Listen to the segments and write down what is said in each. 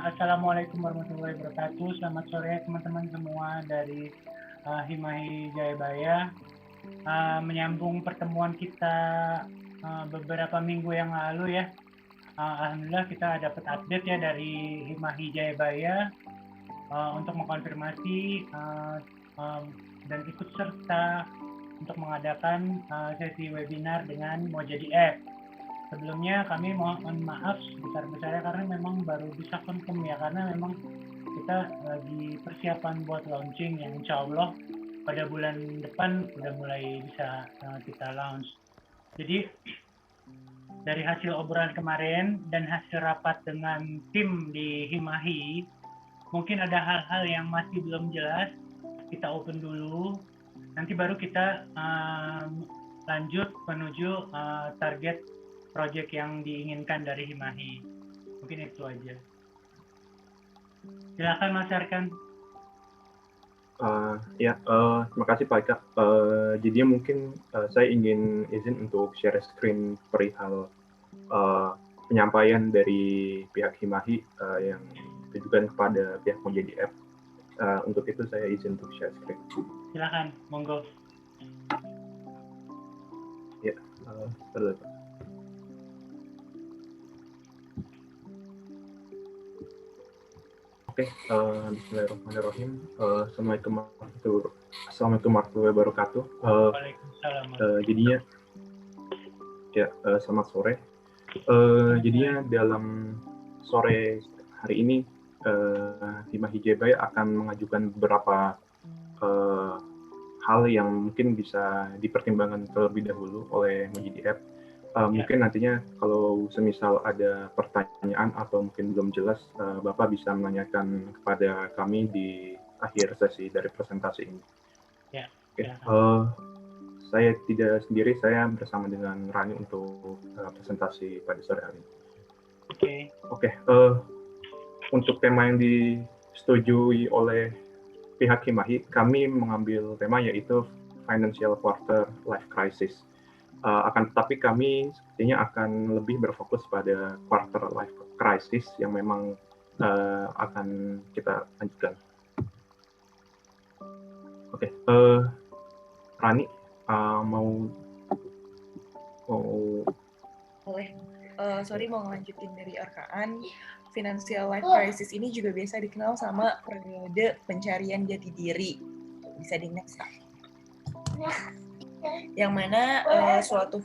Assalamualaikum warahmatullahi wabarakatuh. Selamat sore teman-teman semua dari Himahi Jayabaya. Menyambung pertemuan kita beberapa minggu yang lalu ya. Alhamdulillah kita dapat update ya dari Himahi Jayabaya untuk mengkonfirmasi dan ikut serta untuk mengadakan sesi webinar dengan Mojadi App. Sebelumnya kami mohon maaf sebesar-besarnya karena memang baru bisa confirm ya, karena memang kita lagi persiapan buat launching yang insya Allah pada bulan depan udah mulai bisa kita launch. Jadi dari hasil obrolan kemarin dan hasil rapat dengan tim di Himahi, mungkin ada hal-hal yang masih belum jelas, kita open dulu, nanti baru kita lanjut menuju target project yang diinginkan dari Himahi. Mungkin itu aja. Silakan Mas Arkan. Terima kasih Pak Ika. Jadi mungkin saya ingin izin untuk share screen perihal penyampaian dari pihak Himahi yang ditujukan kepada pihak Mojadi App. Untuk itu saya izin untuk share screen. Silakan, monggo. Ya, terus. Oke, bismillahirrahmanirrahim. Assalamualaikum warahmatullahi wabarakatuh. Waalaikumsalam. Jadinya, selamat sore. Jadinya dalam sore hari ini, Himahi Jayabaya akan mengajukan beberapa hal yang mungkin bisa dipertimbangkan terlebih dahulu oleh Mojadi App. Mungkin nantinya kalau semisal ada pertanyaan atau mungkin belum jelas, Bapak bisa menanyakan kepada kami di akhir sesi dari presentasi ini. Ya. Oke. Saya tidak sendiri, saya bersama dengan Rani untuk presentasi pada sore hari ini. Oke. Untuk tema yang disetujui oleh pihak Himahi, kami mengambil tema yaitu Financial Quarter Life Crisis. Akan tetapi kami sepertinya akan lebih berfokus pada quarter life crisis yang memang akan kita lanjutkan. Oke, Rani mau boleh. Sorry, mau ngelanjutin dari RKAN. Financial life crisis ini juga biasa dikenal sama periode pencarian jati diri. Bisa di next, Kak. Yang mana suatu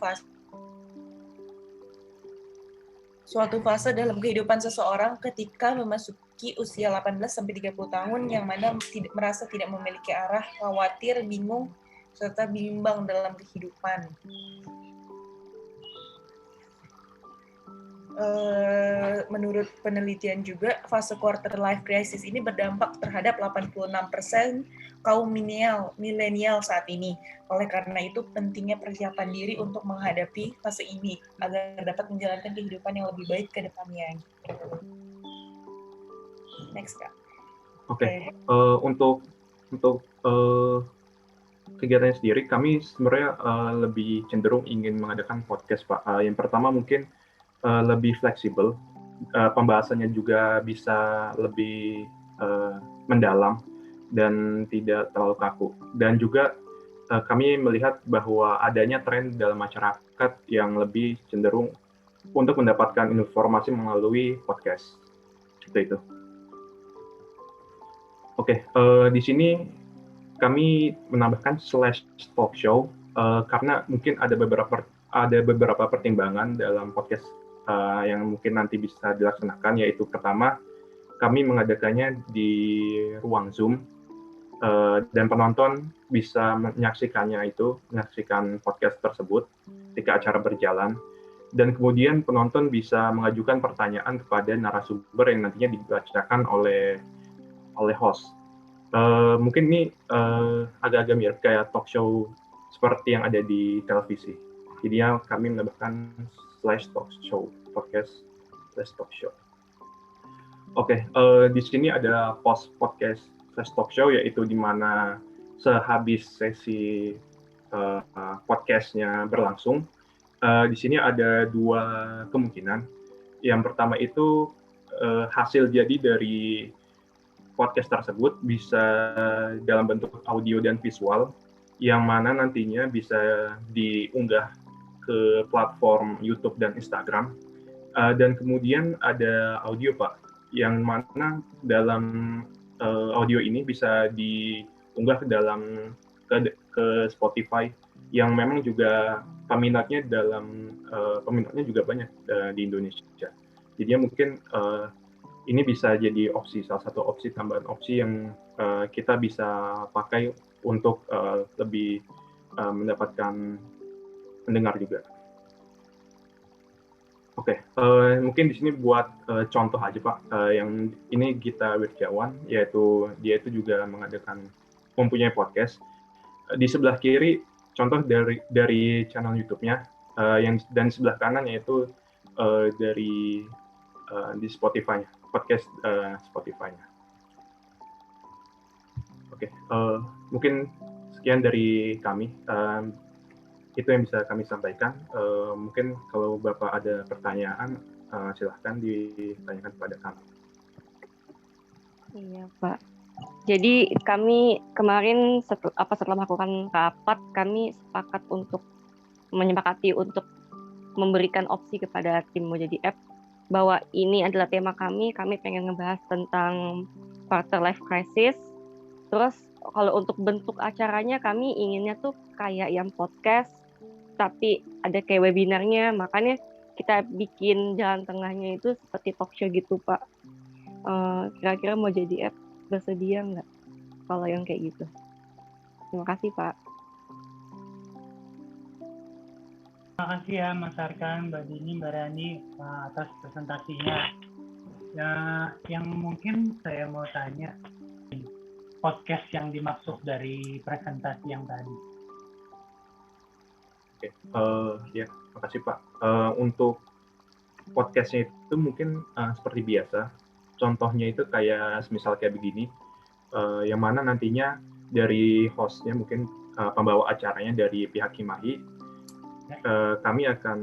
fase dalam kehidupan seseorang ketika memasuki usia 18-30 tahun yang mana merasa tidak memiliki arah, khawatir, bingung, serta bimbang dalam kehidupan. Menurut penelitian juga, fase quarter life crisis ini berdampak terhadap 86% kaum milenial saat ini. Oleh karena itu, pentingnya persiapan diri untuk menghadapi fase ini agar dapat menjalankan kehidupan yang lebih baik ke depannya. Next, Kak. Oke. Untuk kegiatannya sendiri, kami sebenarnya lebih cenderung ingin mengadakan podcast, Pak. Yang pertama mungkin lebih fleksibel, pembahasannya juga bisa lebih mendalam dan tidak terlalu kaku. Dan juga kami melihat bahwa adanya tren dalam masyarakat yang lebih cenderung untuk mendapatkan informasi melalui podcast. Seperti itu. Oke, di sini kami menambahkan /talk show karena mungkin ada beberapa pertimbangan dalam podcast yang mungkin nanti bisa dilaksanakan, yaitu pertama, kami mengadakannya di ruang Zoom dan penonton bisa menyaksikan podcast tersebut ketika acara berjalan, dan kemudian penonton bisa mengajukan pertanyaan kepada narasumber yang nantinya dibacakan oleh host. Mungkin ini agak-agak mirip kayak talk show seperti yang ada di televisi. Jadi kami menambahkan /talk show, podcast /talk show. Oke, di sini ada post podcast /talk show, yaitu di mana sehabis sesi podcastnya berlangsung, di sini ada dua kemungkinan. Yang pertama itu hasil jadi dari podcast tersebut bisa dalam bentuk audio dan visual, yang mana nantinya bisa diunggah ke platform YouTube dan Instagram. Dan kemudian ada audio, Pak, yang mana dalam audio ini bisa diunggah ke Spotify, yang memang juga peminatnya juga banyak di Indonesia. Jadi mungkin ini bisa jadi salah satu opsi, tambahan opsi yang kita bisa pakai untuk lebih mendapatkan pendengar juga. Oke, mungkin di sini buat contoh aja, Pak. Yang ini Gita Wirjawan, yaitu dia itu juga mempunyai podcast. Di sebelah kiri contoh dari channel YouTube-nya, dan di sebelah kanan yaitu di Spotify-nya, podcast Spotify-nya. Oke, mungkin sekian dari kami. Itu yang bisa kami sampaikan. Mungkin kalau Bapak ada pertanyaan, silahkan ditanyakan kepada kami. Iya, Pak. Jadi kami kemarin setelah melakukan rapat, kami menyepakati untuk memberikan opsi kepada tim Mojadi App bahwa ini adalah tema kami pengen ngebahas tentang quarter life crisis. Terus kalau untuk bentuk acaranya kami inginnya tuh kayak yang podcast, tapi ada kayak webinarnya, makanya kita bikin jalan tengahnya itu seperti talk show gitu, Pak. Kira-kira Mojadi App bersedia nggak kalau yang kayak gitu? Terima kasih, Pak. Terima kasih ya Mas Arkan, Mbak Dini, Mbak Rani atas presentasinya. Ya, yang mungkin saya mau tanya, podcast yang dimaksud dari presentasi yang tadi. Oke, ya, makasih Pak. Untuk podcastnya itu mungkin seperti biasa. Contohnya itu misal kayak begini, yang mana nantinya dari hostnya mungkin pembawa acaranya dari pihak Himahi, kami akan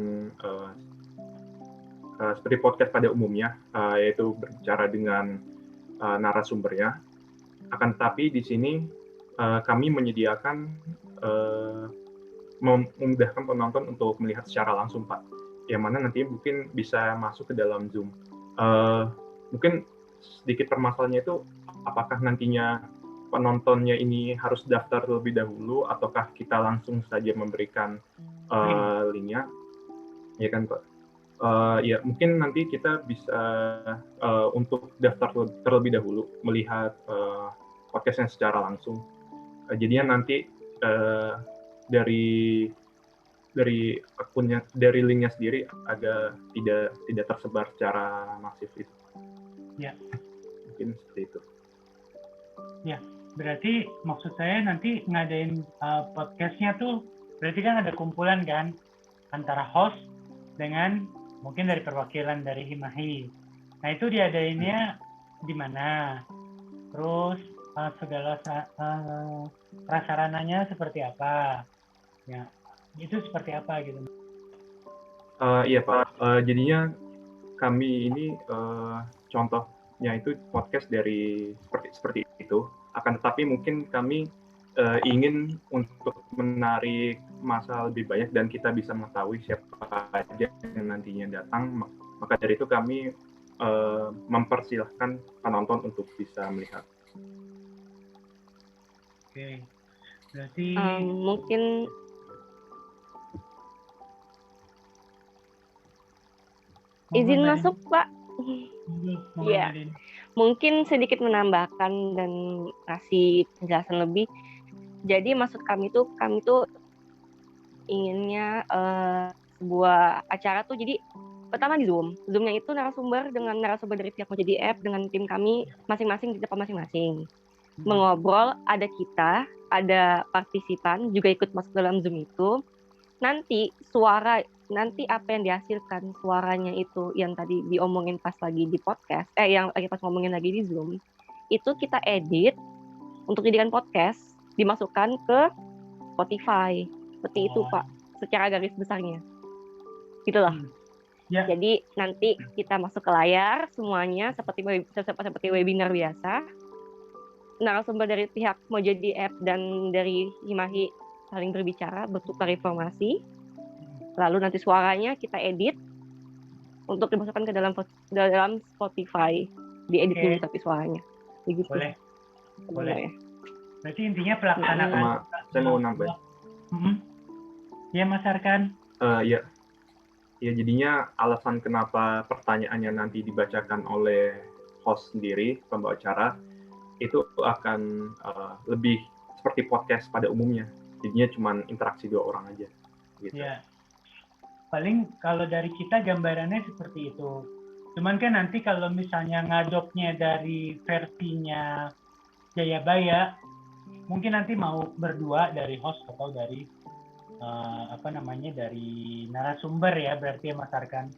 seperti podcast pada umumnya, yaitu berbicara dengan narasumbernya. Akan tetapi di sini kami menyediakan memudahkan penonton untuk melihat secara langsung, Pak. Yang mana nanti mungkin bisa masuk ke dalam Zoom. Mungkin sedikit permasalahannya itu, apakah nantinya penontonnya ini harus daftar terlebih dahulu, ataukah kita langsung saja memberikan linknya, ya kan, Pak? Ya mungkin nanti kita bisa untuk daftar terlebih dahulu melihat podcastnya secara langsung. Jadinya nanti dari akunnya, dari linknya sendiri agak tidak tersebar secara masif itu. Ya. Mungkin seperti itu. Ya, berarti maksud saya nanti ngadain podcastnya tuh berarti kan ada kumpulan kan antara host dengan mungkin dari perwakilan dari Himahi. Nah itu diadainnya di mana? Terus segala prasarananya seperti apa? Ya, itu seperti apa gitu? Iya Pak. Jadinya kami ini contohnya itu podcast dari seperti itu. Akan tetapi mungkin kami ingin untuk menarik massa lebih banyak dan kita bisa mengetahui siapa aja yang nantinya datang. Maka dari itu kami mempersilahkan penonton untuk bisa melihat. Oke, berarti mungkin izin masuk, Pak. Iya, mungkin sedikit menambahkan dan kasih penjelasan lebih. Jadi maksud kami tuh inginnya sebuah acara tuh jadi pertama di Zoom-nya itu narasumber dari pihak Mojadi App dengan tim kami masing-masing di tempat masing-masing. Mengobrol, ada kita, ada partisipan juga ikut masuk dalam Zoom itu. Nanti apa yang dihasilkan suaranya itu yang tadi diomongin pas lagi di podcast, yang lagi pas ngomongin lagi di Zoom, itu kita edit untuk dijadikan podcast, dimasukkan ke Spotify. Seperti itu, Pak, secara garis besarnya. Gitulah. Ya. Jadi nanti kita masuk ke layar semuanya seperti webinar biasa. Narasumber dari pihak Mojadi App dan dari Himahi saling berbicara, bertukar informasi. Lalu nanti suaranya kita edit untuk dimasukkan ke dalam Spotify. Diedit dulu tapi suaranya. Begitu. Boleh. Boleh. Berarti intinya pelaksanaan. Sama saya mau nambah. Ya Mas Arkan. Ya jadinya alasan kenapa pertanyaannya nanti dibacakan oleh host sendiri, pembawa acara, itu akan lebih seperti podcast pada umumnya. Jadinya cuma interaksi 2 orang aja. Gitu. Ya. Paling kalau dari kita gambarannya seperti itu. Cuman kan nanti kalau misalnya ngadopnya dari versinya Jayabaya, mungkin nanti mau berdua dari host atau dari dari narasumber ya, berarti ya Mas Arkan.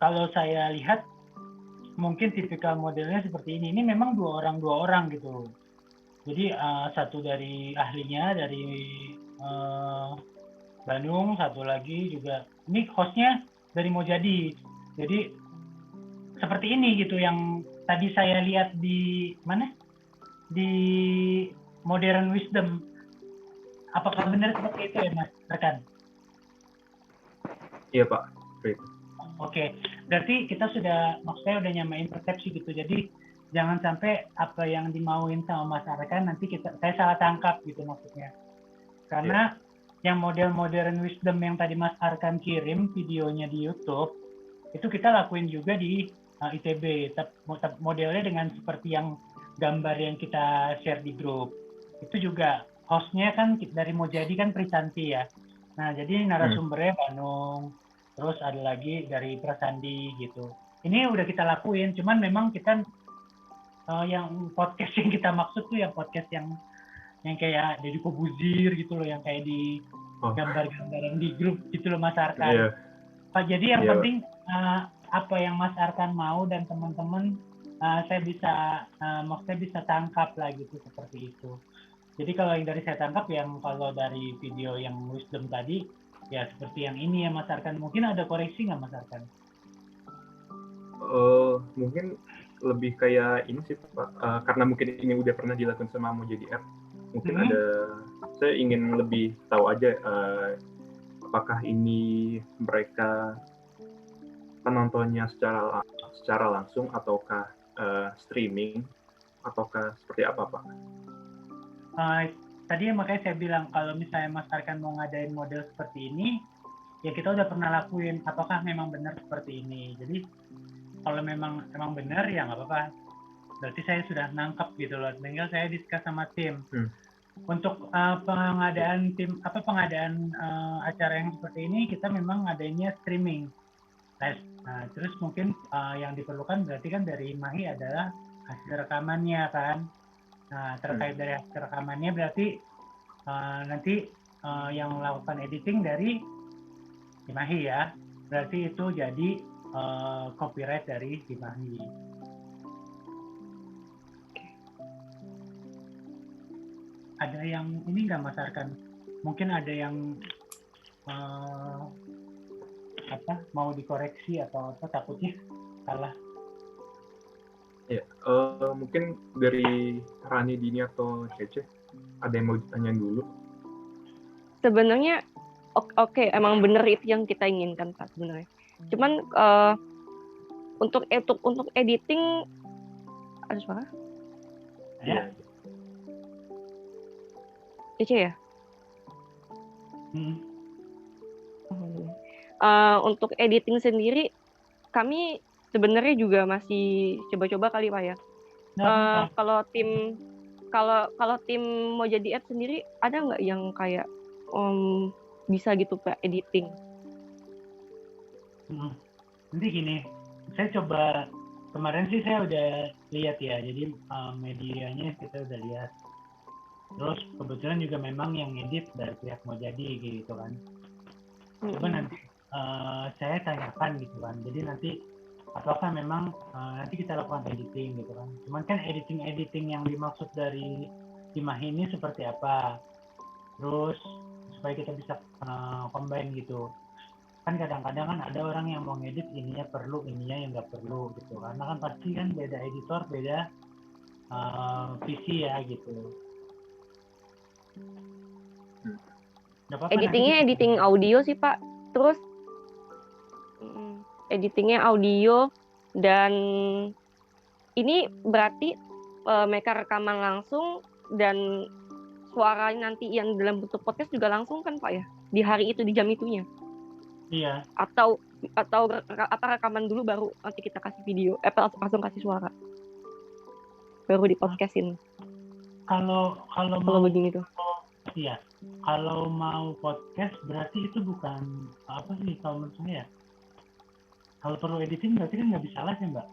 Kalau saya lihat mungkin tipikal modelnya seperti ini. Ini memang 2 orang gitu. Jadi satu dari ahlinya dari Bandung, satu lagi juga ini hostnya dari Mojadi. Jadi seperti ini gitu yang tadi saya lihat di mana? Di Modern Wisdom. Apakah benar seperti itu ya Mas rekan? Iya Pak. Oke, berarti kita maksudnya udah nyamain persepsi gitu. Jadi jangan sampai apa yang dimauin sama Mas rekan nanti saya salah tangkap gitu maksudnya. Karena yang model Modern Wisdom yang tadi Mas Arkan kirim videonya di YouTube, itu kita lakuin juga di ITB. Modelnya dengan seperti yang gambar yang kita share di grup. Itu juga hostnya kan dari Mojadi kan Prisanti ya. Nah, jadi narasumbernya Bandung, terus ada lagi dari Prasandi gitu. Ini udah kita lakuin, cuman memang kita yang podcast yang kita maksud tuh yang podcast yang kayak Deddy Kobuzir gitu loh, yang kayak di gambar-gambaran di grup gitu loh Mas Arkan. Jadi yang penting apa yang Mas Arkan mau dan teman-teman saya bisa tangkap lah gitu seperti itu. Jadi kalau yang dari saya tangkap yang kalau dari video yang Wisdom tadi ya seperti yang ini ya Mas Arkan. Mungkin ada koreksi nggak Mas Arkan? Mungkin lebih kayak ini sih Pak, karena mungkin ini udah pernah dilakukan sama Mojadi App. Mungkin saya ingin lebih tahu aja apakah ini mereka penontonnya secara langsung ataukah streaming ataukah seperti apa Pak? Tadi makanya saya bilang kalau misalnya Mas Arkan mau ngadain model seperti ini, ya kita udah pernah lakuin. Apakah memang benar seperti ini? Jadi kalau memang benar ya nggak apa-apa. Berarti saya sudah nangkep gitu loh. Tinggal saya diskus sama tim. Untuk pengadaan acara yang seperti ini kita memang ngadainnya streaming. Nah, terus mungkin yang diperlukan berarti kan dari Mahi adalah hasil rekamannya kan. Nah, terkait dari hasil rekamannya berarti nanti yang melakukan editing dari Himahi ya. Berarti itu jadi copyright dari Himahi. Ada yang ini nggak Mas Arkan? Mungkin ada yang mau dikoreksi atau apa, takutnya salah. Ya, mungkin dari Rani, Dini, atau Cece, ada yang mau ditanya dulu? Sebenarnya, oke, emang benar itu yang kita inginkan Pak sebenarnya. Cuman untuk editing, ada suara? Ya. Cece ya? Untuk editing sendiri, kami sebenarnya juga masih coba-coba kali Pak ya. Kalau tim Mojadi App sendiri ada nggak yang kayak bisa gitu Pak editing? Nanti gini, saya coba kemarin sih saya udah lihat ya, jadi medianya kita udah lihat. Terus kebetulan juga memang yang edit dari pihak Mojadi gitu kan. Coba nanti saya tanyakan gitu kan. Jadi nanti apakah memang nanti kita lakukan editing gitu kan. Cuman kan editing yang dimaksud dari Himahi ini seperti apa. Terus supaya kita bisa combine gitu. kan kadang-kadang kan ada orang yang mau ngedit ininya perlu, ininya yang nggak perlu gitu. Karena kan pasti kan beda editor, beda visi ya gitu. Nggak apa-apa, nanti Editingnya kita- editing audio sih Pak. Terus editingnya audio dan ini berarti mereka rekaman langsung dan suaranya nanti yang dalam bentuk podcast juga langsung kan Pak ya? Di hari itu, di jam itunya. Iya, Atau apa rekaman dulu baru nanti kita kasih video, langsung kasih suara. Baru di podcastin. kalau Kalau mau begini tuh. iya, kalau mau podcast berarti itu bukan apa sih kalau menurut saya. Kalau perlu editing berarti kan nggak bisa live ya Mbak?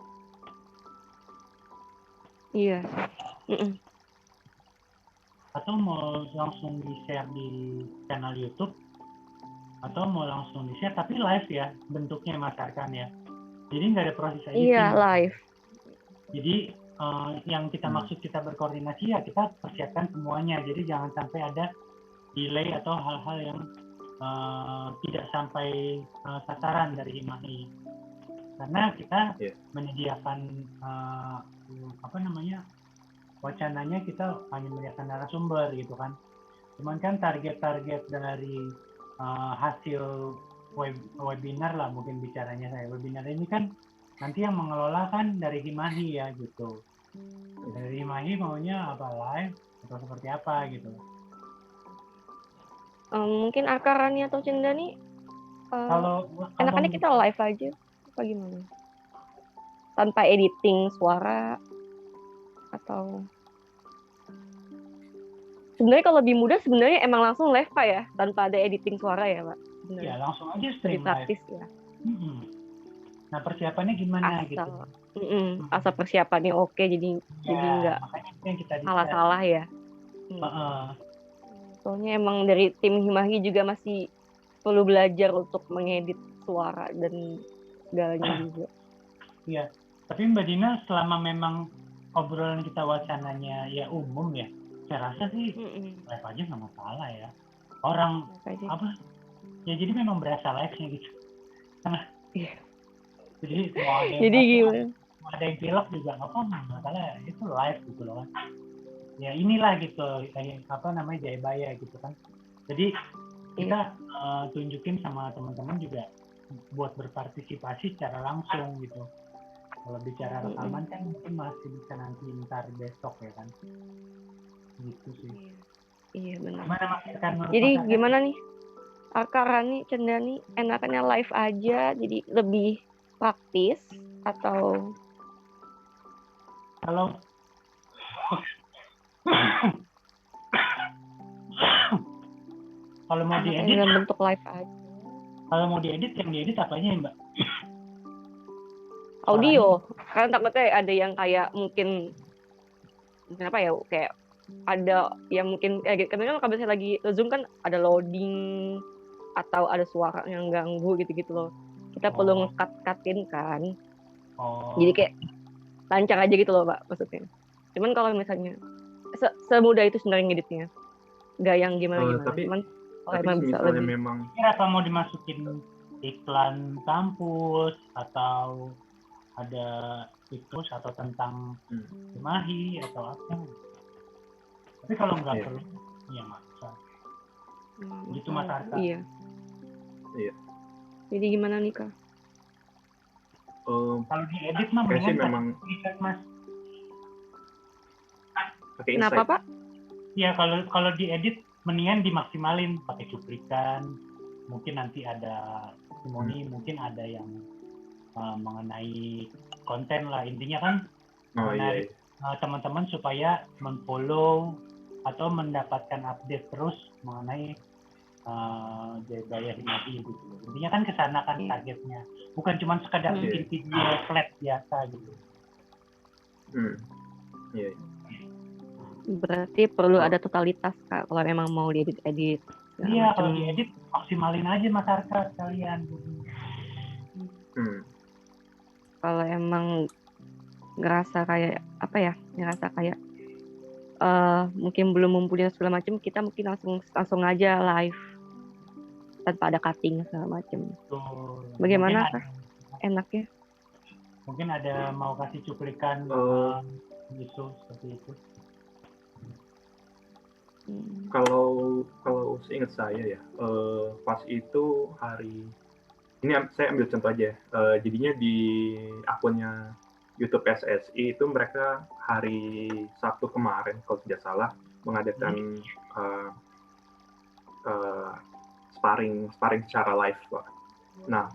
Iya. Atau mau langsung di-share di channel YouTube, atau mau langsung di-share tapi live ya bentuknya Mas Arkan ya. Jadi nggak ada proses editing. Iya, live. Jadi yang kita maksud kita berkoordinasi ya kita persiapkan semuanya. Jadi jangan sampai ada delay atau hal-hal yang tidak sampai sasaran dari Himahi. Karena kita menyediakan wacananya kita hanya menyediakan narasumber gitu kan. Cuman kan target-target dari hasil webinar lah mungkin bicaranya saya. Webinar ini kan nanti yang mengelola kan dari Himahi ya gitu. Dari Himahi maunya apa live atau seperti apa gitu. Mungkin akarannya atau Cenda nih Kalau enakannya kita live aja apa gimana? Tanpa editing suara atau sebenarnya kalau lebih mudah sebenarnya emang langsung live Pak ya, tanpa ada editing suara ya Pak. Sebenarnya. Ya langsung aja stream lebih praktis live. Ya. Nah persiapannya gimana gitu? Asal persiapannya oke, jadi nggak salah-salah ya. Soalnya emang dari tim Himahi juga masih perlu belajar untuk mengedit suara dan segalanya juga. Iya, tapi Mbak Dina selama memang obrolan kita wacananya ya umum ya, saya rasa sih live aja nggak masalah ya. Orang apa? Ya jadi memang berasa live-nya gitu. Jadi mau ada yang ada yang pilek juga nggak apa-apa, masalah itu live gitu loh kan. Ya inilah gitu Jayabaya gitu kan. Jadi kita tunjukin sama teman-teman juga buat berpartisipasi secara langsung gitu. Kalau bicara rekaman kan mungkin masih bisa nanti ntar besok ya kan. Gitu sih. Iya benar. Jadi gimana nih? Akarani Cendani enakannya live aja jadi lebih praktis atau kalau mau diedit dalam bentuk live aja. Kalau mau diedit yang diedit apanya ya Mbak? Audio. Karena takutnya ada yang kayak mungkin apa ya kayak ada yang mungkin kayak kan kalau misalnya lagi Zoom kan ada loading atau ada suara yang ganggu gitu-gitu loh. Kita perlu nge-cut-cutin kan. Jadi kayak lancar aja gitu loh Pak maksudnya. Cuman kalau misalnya semudah itu sebenarnya ngeditnya. Nggak yang gimana-gimana. Tapi emang bisa misalnya lebih. memang apa mau dimasukin iklan kampus atau ada situs atau tentang Himahi atau apa. Tapi kalau nggak perlu ya maksa. Gitu Mas Arta. Iya. Jadi gimana nih Kak? Kalau diedit mah sih memang Mas. Kenapa Pak? Ya kalau diedit mendingan dimaksimalin pakai cuplikan. Mungkin nanti ada testimoni, mungkin ada yang mengenai konten lah intinya kan menarik teman-teman supaya memfollow atau mendapatkan update terus mengenai Jayabaya Himahi gitu. Intinya kan kesana kan targetnya, bukan cuma sekadar bikin video flat biasa gitu. Berarti perlu ada totalitas Kak kalau memang mau diedit. Iya, kalau diedit maksimalin aja Mas Arka sekalian. Kalau emang ngerasa kayak mungkin belum mempunyai segala macam, kita mungkin langsung aja live. tanpa ada cutting segala macam. Tuh. Bagaimana Mungkin Kak? Enaknya? mungkin ada mau kasih cuplikan gitu seperti itu. Kalau seingat saya ya, pas itu hari ini saya ambil contoh aja. Jadinya di akunnya YouTube PSSI itu mereka hari Sabtu kemarin kalau tidak salah mengadakan sparring secara live, Pak. Nah,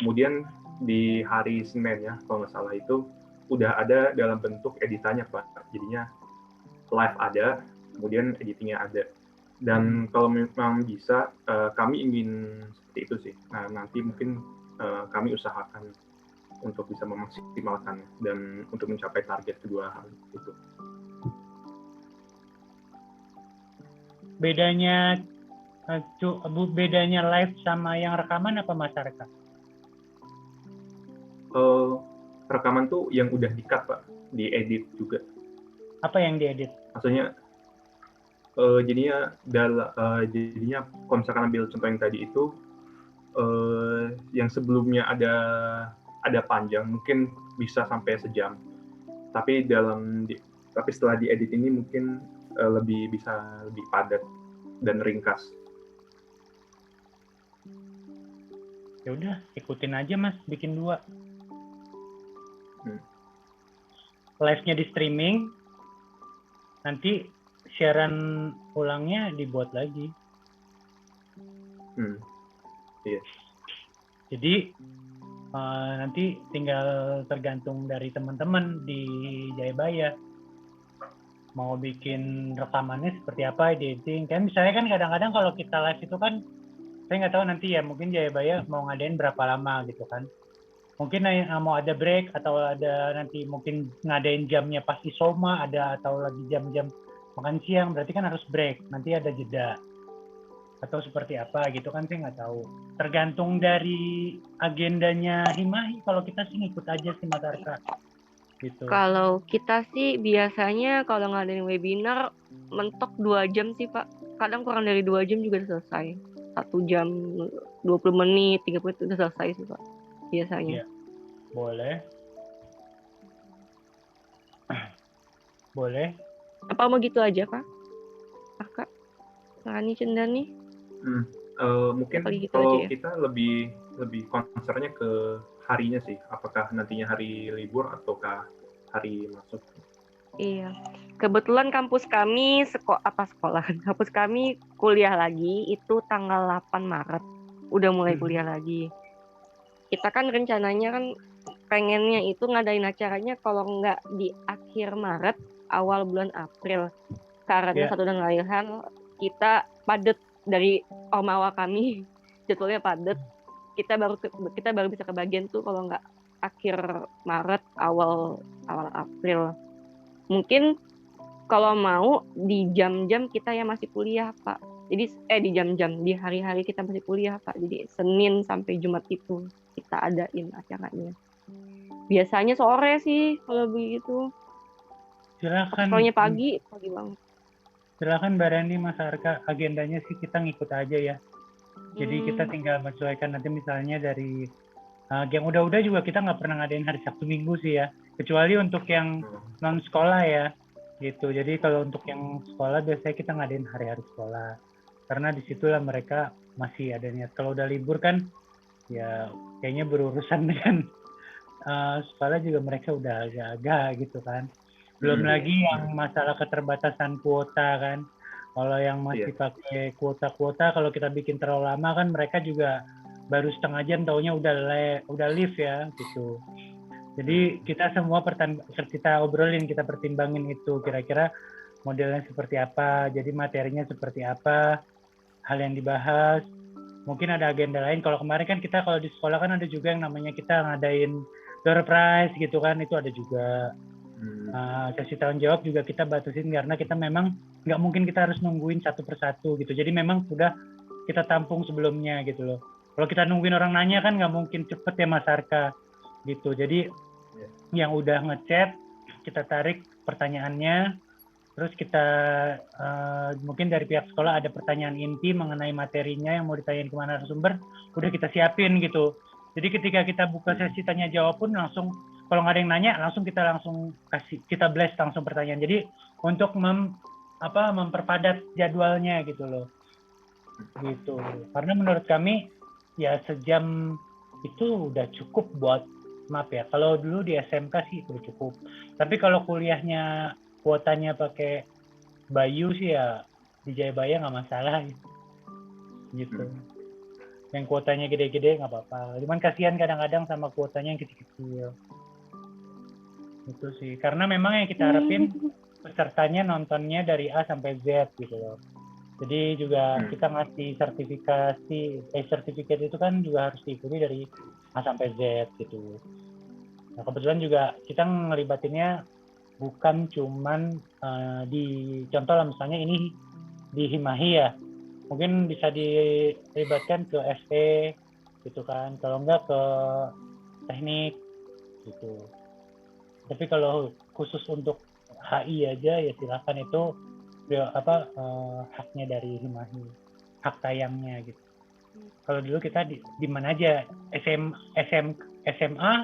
kemudian di hari Senin ya kalau nggak salah itu udah ada dalam bentuk editannya, Pak. Jadinya live ada, kemudian editingnya ada. Dan kalau memang bisa, kami ingin seperti itu sih. Nah, nanti mungkin kami usahakan untuk bisa memaksimalkan dan untuk mencapai target kedua hal itu. Bedanya live sama yang rekaman apa masyarakat? Rekaman tuh yang udah di-cut, Pak, diedit juga. Apa yang diedit? Maksudnya jadinya kalau misalkan ambil contoh yang tadi itu yang sebelumnya ada panjang mungkin bisa sampai sejam, tapi setelah diedit ini mungkin lebih padat dan ringkas. Ya udah, ikutin aja Mas, bikin 2. Live-nya di streaming, nanti siaran ulangnya dibuat lagi. Iya. Jadi nanti tinggal tergantung dari teman-teman di Jayabaya mau bikin rekamannya seperti apa, editing. Kan misalnya kan kadang-kadang kalau kita live itu kan saya nggak tahu nanti ya, mungkin Jayabaya mau ngadain berapa lama gitu kan. Mungkin mau ada break atau ada nanti mungkin ngadain jamnya pas isoma ada atau lagi jam-jam makan siang, berarti kan harus break, nanti ada jeda atau seperti apa gitu kan, saya nggak tahu. Tergantung dari agendanya Himahi, kalau kita sih ngikut aja sih Mas Arka gitu. Kalau kita sih biasanya kalau ngadain webinar mentok 2 jam sih Pak. Kadang kurang dari 2 jam juga udah selesai. 1 jam 20 menit, 30 menit udah selesai sih Pak. Biasanya. Iya. Boleh. Boleh. Apa mau gitu aja Kak? Kakak? Rani Cendani? Mungkin gitu kalau aja ya? kita lebih concernnya ke harinya sih, apakah nantinya hari libur ataukah hari masuk. Iya, kebetulan kampus kami kampus kami kuliah lagi itu tanggal 8 Maret, udah mulai kuliah lagi. Kita kan rencananya kan pengennya itu ngadain acaranya kalau nggak di akhir Maret, awal bulan April, karena satu dan lain hal kita padet dari ormawa kami, jadwalnya padet. Kita baru bisa kebagian tuh kalau nggak akhir Maret, awal April. Mungkin kalau mau di jam-jam kita yang masih kuliah Pak. Jadi di jam-jam di hari-hari kita masih kuliah Pak. Jadi Senin sampai Jumat itu kita adain acaranya. Biasanya sore sih kalau begitu. Silakan. Kalau pagi banget. Silakan Mbak Rani, Mas Arka, agendanya sih kita ngikut aja ya. Jadi kita tinggal menyesuaikan nanti misalnya dari yang udah-udah juga kita nggak pernah ngadain hari Sabtu Minggu sih ya. Kecuali untuk yang non sekolah ya, gitu. Jadi kalau untuk yang sekolah biasanya kita ngadain hari-hari sekolah, karena disitulah mereka masih ada niat. Kalau udah libur kan, ya kayaknya berurusan dengan sekolah juga mereka udah agak-agak gitu kan. Belum lagi yang masalah keterbatasan kuota kan. Kalau yang masih pakai kuota, kalau kita bikin terlalu lama kan mereka juga baru setengah jam taunya udah live ya gitu. Jadi kita semua kita obrolin, kita pertimbangin itu kira-kira modelnya seperti apa, jadi materinya seperti apa, hal yang dibahas. Mungkin ada agenda lain. Kalau kemarin kan kita kalau di sekolah kan ada juga yang namanya kita ngadain door prize gitu kan, itu ada juga. Sesi tanggung jawab juga kita batasin karena kita memang nggak mungkin kita harus nungguin satu persatu gitu. Jadi memang sudah kita tampung sebelumnya gitu loh. Kalau kita nungguin orang nanya kan nggak mungkin cepet ya Mas Arka gitu. Jadi yang udah ngechat kita tarik pertanyaannya, Terus kita mungkin dari pihak sekolah ada pertanyaan inti mengenai materinya yang mau ditanyain ke narasumber, udah kita siapin gitu. Jadi ketika kita buka sesi tanya jawab pun langsung, kalau nggak ada yang nanya langsung kasih, kita blast langsung pertanyaan. Jadi untuk memperpadat jadwalnya gitu loh. Gitu. Karena menurut kami ya sejam itu udah cukup buat, maaf ya, kalau dulu di SMK sih udah cukup. Tapi kalau kuliahnya kuotanya pakai Bayu sih ya di Jayabaya nggak masalah gitu. Yang kuotanya gede-gede nggak apa-apa. Cuman kasihan kadang-kadang sama kuotanya yang kecil-kecil. Itu sih. Karena memang yang kita harapin pesertanya nontonnya dari A sampai Z gitu loh. Jadi juga kita ngasih sertifikat itu kan juga harus diikuti dari A sampai Z gitu. Nah kebetulan juga kita ngelibatinnya bukan cuman di contoh lah misalnya ini di Himahi ya, mungkin bisa dilibatkan ke ST gitu kan, kalau enggak ke teknik gitu. Tapi kalau khusus untuk HI aja ya silakan, itu haknya dari Himahi, hak tayangnya gitu. Kalau dulu kita di mana aja, SMA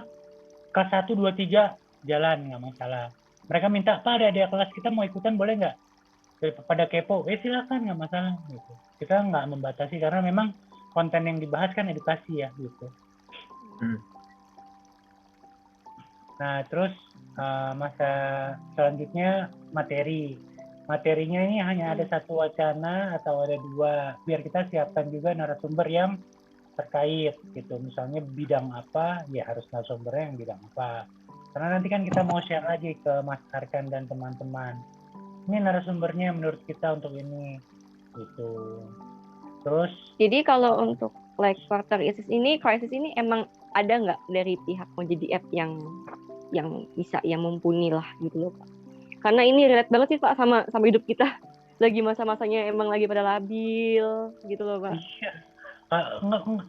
kelas 1, 2, 3 jalan nggak masalah. Mereka minta, Pak ada kelas kita mau ikutan boleh nggak? Pada kepo, silakan nggak masalah gitu. Kita nggak membatasi karena memang konten yang dibahas kan edukasi ya gitu. Nah terus masa selanjutnya materinya ini hanya ada satu wacana atau ada dua, biar kita siapkan juga narasumber yang terkait gitu. Misalnya bidang apa, ya harus narasumbernya yang bidang apa. Karena nanti kan kita mau share lagi ke Mas Arkan dan teman-teman. Ini narasumbernya menurut kita untuk ini gitu. Terus jadi kalau untuk like quarter crisis ini emang ada nggak dari pihak mau jadi app yang bisa, yang mumpuni lah gitu loh Pak. Karena ini relate banget sih Pak sama hidup kita. Lagi masa-masanya emang lagi pada labil gitu loh Pak. Iya.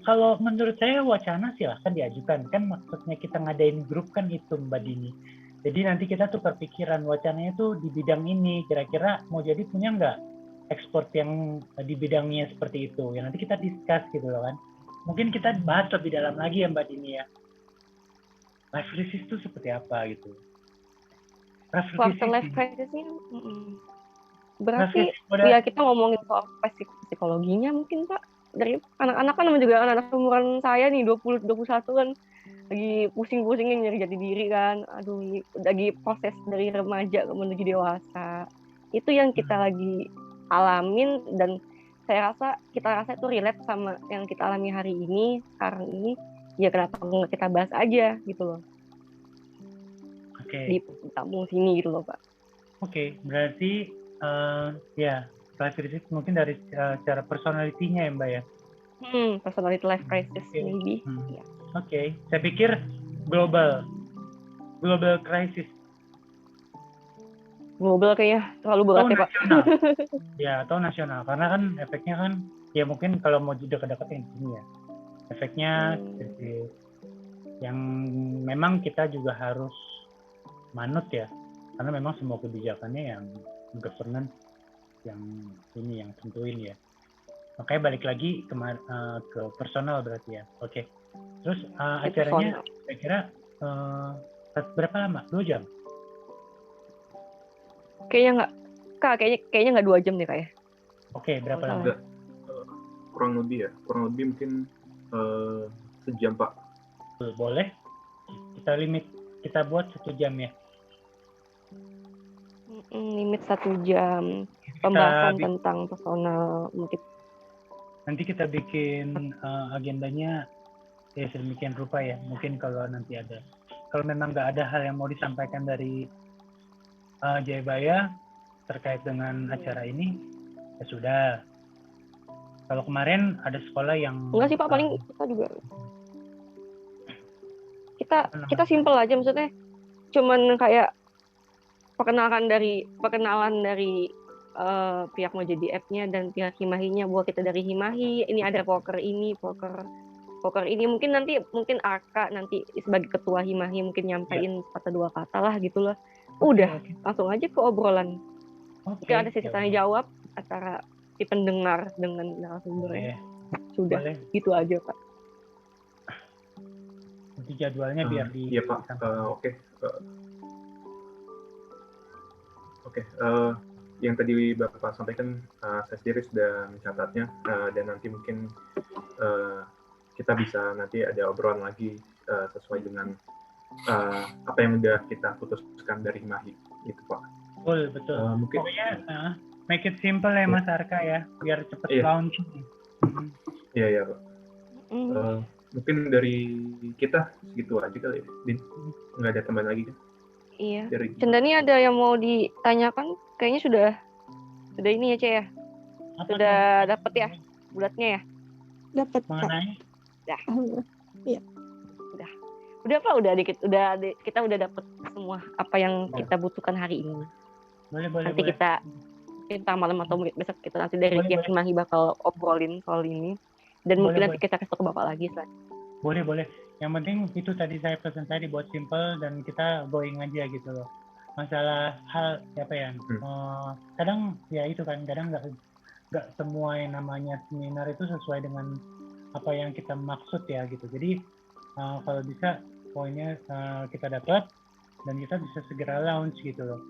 Kalau menurut saya wacana silahkan diajukan, kan maksudnya kita ngadain grup kan itu Mbak Dini. Jadi nanti kita tuh perpikiran wacananya tuh di bidang ini, kira-kira mau jadi punya nggak ekspor yang di bidangnya seperti itu. Ya nanti kita discuss gitu loh kan. Mungkin kita bahas lebih dalam lagi ya Mbak Dini ya. Life crisis itu seperti apa gitu. Quarter life crisisnya berarti ya kita ngomongin soal psikologinya mungkin Pak. Dari anak-anak kan juga anak-anak umuran saya nih 20-21 kan lagi pusing-pusingnya nyari jati diri kan. Aduh, lagi proses dari remaja menuju dewasa. Itu yang kita lagi alamin, dan kita rasa itu relate sama yang kita alami hari ini, sekarang ini. Ya kenapa nggak kita bahas aja gitu loh. Di kampung sini gitu loh Pak. Oke, berarti ya life crisis mungkin dari cara personality-nya ya Mbak ya? Personality life crisis maybe. Ya. Oke, saya pikir global crisis. Global kayaknya terlalu berat ya Pak. Ya, atau nasional, karena kan efeknya kan ya mungkin kalau mau dekat-dekatin ini ya. Efeknya yang memang kita juga harus manut ya, karena memang semua kebijakannya yang governance yang tentuin ya. Makanya balik lagi ke personal berarti ya. Oke. Terus acaranya kira-kira berapa lama? 2 jam? Kayaknya nggak, Kak. Kayaknya nggak 2 jam nih Kak ya. Oke, berapa lama? Kurang lebih mungkin sejam Pak. Boleh. Kita buat 1 jam ya. Limit 1 jam. Pembahasan tentang personal mungkin. Nanti kita bikin agendanya ya sedemikian rupa ya. Mungkin kalau nanti ada. Kalau memang nggak ada hal yang mau disampaikan dari Jayabaya terkait dengan acara ini, ya sudah. Kalau kemarin ada sekolah yang enggak sih Pak, paling kita juga kita simple aja, maksudnya cuman kayak perkenalan dari pihak mau jadi app-nya dan pihak Himahi-nya, buat kita dari Himahi ini ada poker ini mungkin nanti Arka nanti sebagai ketua Himahi mungkin nyampein 1-2 kata lah gitu loh. Udah langsung aja ke obrolan. Oke. Mungkin ada sesi tanya jawab antara si pendengar dengan narasumbernya. Sudah, Boleh. gitu aja Pak. Nanti jadwalnya biar di. Iya Pak. Oke. Yang tadi Bapak sampaikan, saya sendiri sudah mencatatnya, dan nanti mungkin kita bisa nanti ada obrolan lagi sesuai dengan apa yang udah kita putuskan dari Himahi, gitu Pak. Betul. Mungkin Pokoknya make it simple ya Mas Arka ya, biar cepet launch. Iya Pak. Mungkin dari kita segitu aja kali ya, Din. Nggak ada tambahan lagi kan? Iya. Cendani ada yang mau ditanyakan? Kayaknya sudah ini ya, Ce ya? Sudah dapat ya bulatnya ya? Dapat Kak. Mengenai? Iya. Udah Pak, kita udah dapat semua apa yang kita butuhkan hari ini. Boleh. Nanti kita malam atau besok kita nanti dari Kiai Himahi bakal obrolin soal ini. Dan mungkin nanti kita kasih ke Bapak lagi. Boleh. Yang penting itu tadi saya pesan tadi buat simple dan kita going aja gitu loh. Masalah hal apa ya? Kadang ya itu kan, kadang nggak semua yang namanya seminar itu sesuai dengan apa yang kita maksud ya gitu. Jadi kalau bisa poinnya kita dapat dan kita bisa segera launch gitu loh.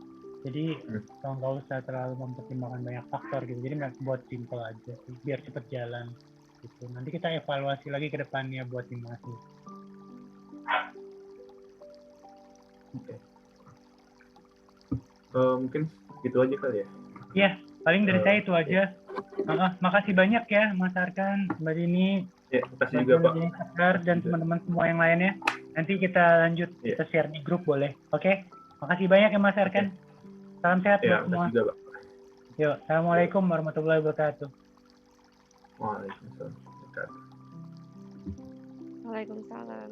Jadi nggak usah terlalu mempertimbangkan banyak faktor gitu. Jadi nggak buat simple aja biar cepet jalan gitu. Nanti kita evaluasi lagi ke depannya buat Himahi. Oke. Mungkin itu aja kali ya. Iya, paling dari saya itu aja. Makasih banyak ya Mas Arkan, Mbak Dini. Ya, makasih juga Pak. Dan teman-teman semua yang lainnya. Nanti kita lanjut, kita share di grup boleh. Oke? Makasih banyak ya Mas Arkan. Salam sehat buat semua. Juga, Pak. Yuk, Assalamualaikum warahmatullahi wabarakatuh. Waalaikumsalam. Waalaikumsalam.